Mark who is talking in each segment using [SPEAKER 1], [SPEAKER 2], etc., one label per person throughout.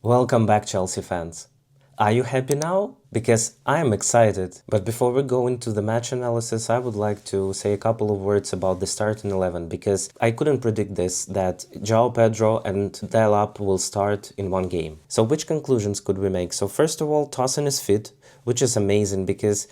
[SPEAKER 1] Welcome back, Chelsea fans. Are you happy now? Because I am excited. But before we go into the match analysis, I would like to say a couple of words about the starting 11 because I couldn't predict this, that Joao Pedro and Delap will start in one game. So which conclusions could we make? So first of all, Tosin is fit, which is amazing because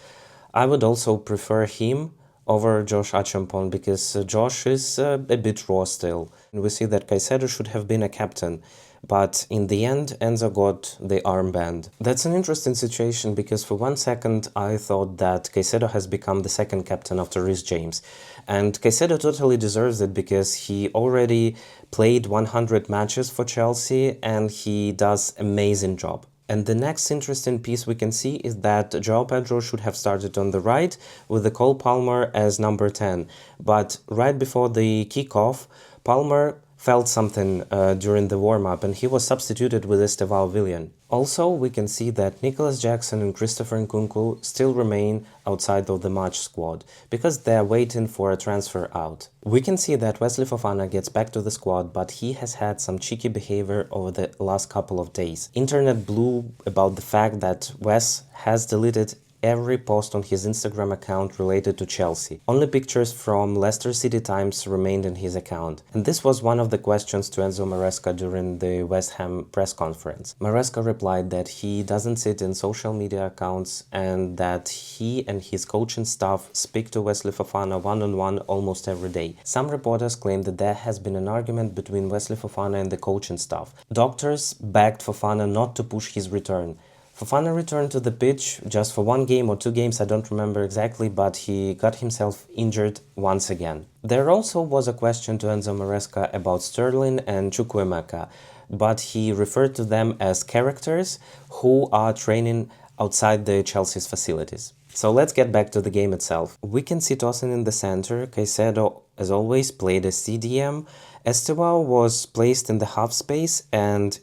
[SPEAKER 1] I would also prefer him over Josh Achampong because Josh is a bit raw still. And we see that Caicedo should have been a captain, but in the end, Enzo got the armband. That's an interesting situation because for 1 second I thought that Caicedo has become the second captain after Reece James. And Caicedo totally deserves it because he already played 100 matches for Chelsea and he does amazing job. And the next interesting piece we can see is that Joao Pedro should have started on the right with the Cole Palmer as number 10. But right before the kickoff, Palmer felt something during the warm-up and he was substituted with Estevao Willian. Also, we can see that Nicholas Jackson and Christopher Nkunku still remain outside of the match squad because they're waiting for a transfer out. We can see that Wesley Fofana gets back to the squad, but he has had some cheeky behavior over the last couple of days. Internet blew about the fact that Wes has deleted every post on his Instagram account related to Chelsea. Only pictures from Leicester City Times remained in his account. And this was one of the questions to Enzo Maresca during the West Ham press conference. Maresca replied that he doesn't sit in social media accounts and that he and his coaching staff speak to Wesley Fofana one-on-one almost every day. Some reporters claim that there has been an argument between Wesley Fofana and the coaching staff. Doctors begged Fofana not to push his return. Fofana returned to the pitch just for 1 game or 2 games, I don't remember exactly, but he got himself injured once again. There also was a question to Enzo Maresca about Sterling and Chukwuemeka, but he referred to them as characters who are training outside the Chelsea's facilities. So let's get back to the game itself. We can see Tosin in the center, Caicedo as always played as CDM, Estevao was placed in the half space, and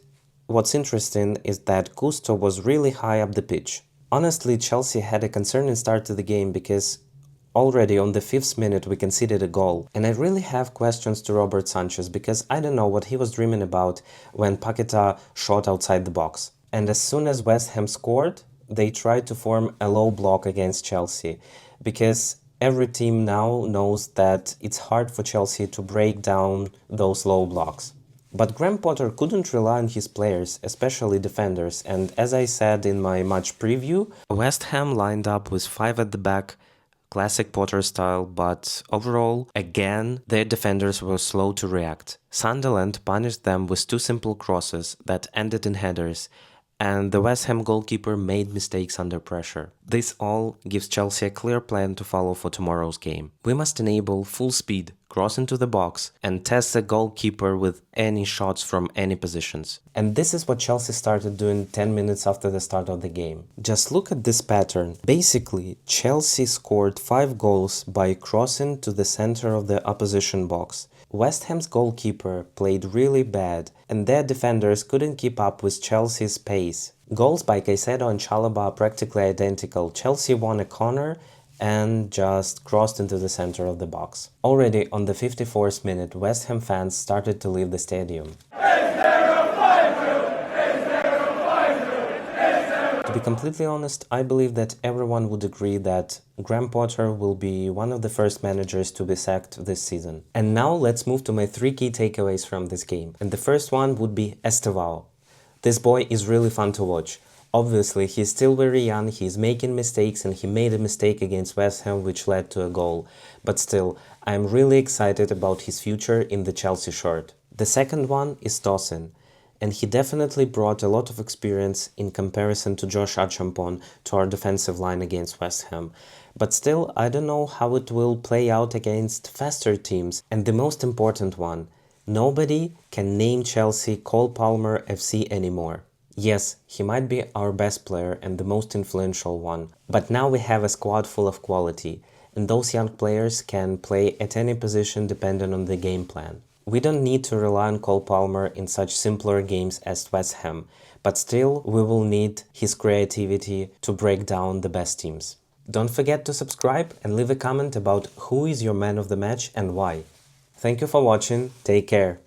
[SPEAKER 1] what's interesting is that Gusto was really high up the pitch. Honestly, Chelsea had a concerning start to the game because already on the 5th minute we conceded a goal. And I really have questions to Robert Sanchez because I don't know what he was dreaming about when Paqueta shot outside the box. And as soon as West Ham scored, they tried to form a low block against Chelsea because every team now knows that it's hard for Chelsea to break down those low blocks. But Graham Potter couldn't rely on his players, especially defenders, and as I said in my match preview, West Ham lined up with 5 at the back, classic Potter style, but overall, again, their defenders were slow to react. Sunderland punished them with 2 simple crosses that ended in headers, and the West Ham goalkeeper made mistakes under pressure. This all gives Chelsea a clear plan to follow for tomorrow's game. We must enable full speed, cross into the box, and test the goalkeeper with any shots from any positions. And this is what Chelsea started doing 10 minutes after the start of the game. Just look at this pattern. Basically, Chelsea scored 5 goals by crossing to the center of the opposition box. West Ham's goalkeeper played really bad, and their defenders couldn't keep up with Chelsea's pace. Goals by Caicedo and Chalobah are practically identical. Chelsea won a corner and just crossed into the center of the box. Already on the 54th minute, West Ham fans started to leave the stadium. To be completely honest, I believe that everyone would agree that Graham Potter will be one of the first managers to be sacked this season. And now let's move to my 3 key takeaways from this game. And the first one would be Estevao. This boy is really fun to watch. Obviously, he's still very young, he's making mistakes, and he made a mistake against West Ham which led to a goal. But still, I'm really excited about his future in the Chelsea shirt. The second one is Tosin. And he definitely brought a lot of experience in comparison to Josh Achampong to our defensive line against West Ham. But still, I don't know how it will play out against faster teams. And the most important one, nobody can name Chelsea Cole Palmer FC anymore. Yes, he might be our best player and the most influential one, but now we have a squad full of quality, and those young players can play at any position depending on the game plan. We don't need to rely on Cole Palmer in such simpler games as West Ham, but still we will need his creativity to break down the best teams. Don't forget to subscribe and leave a comment about who is your man of the match and why. Thank you for watching, take care.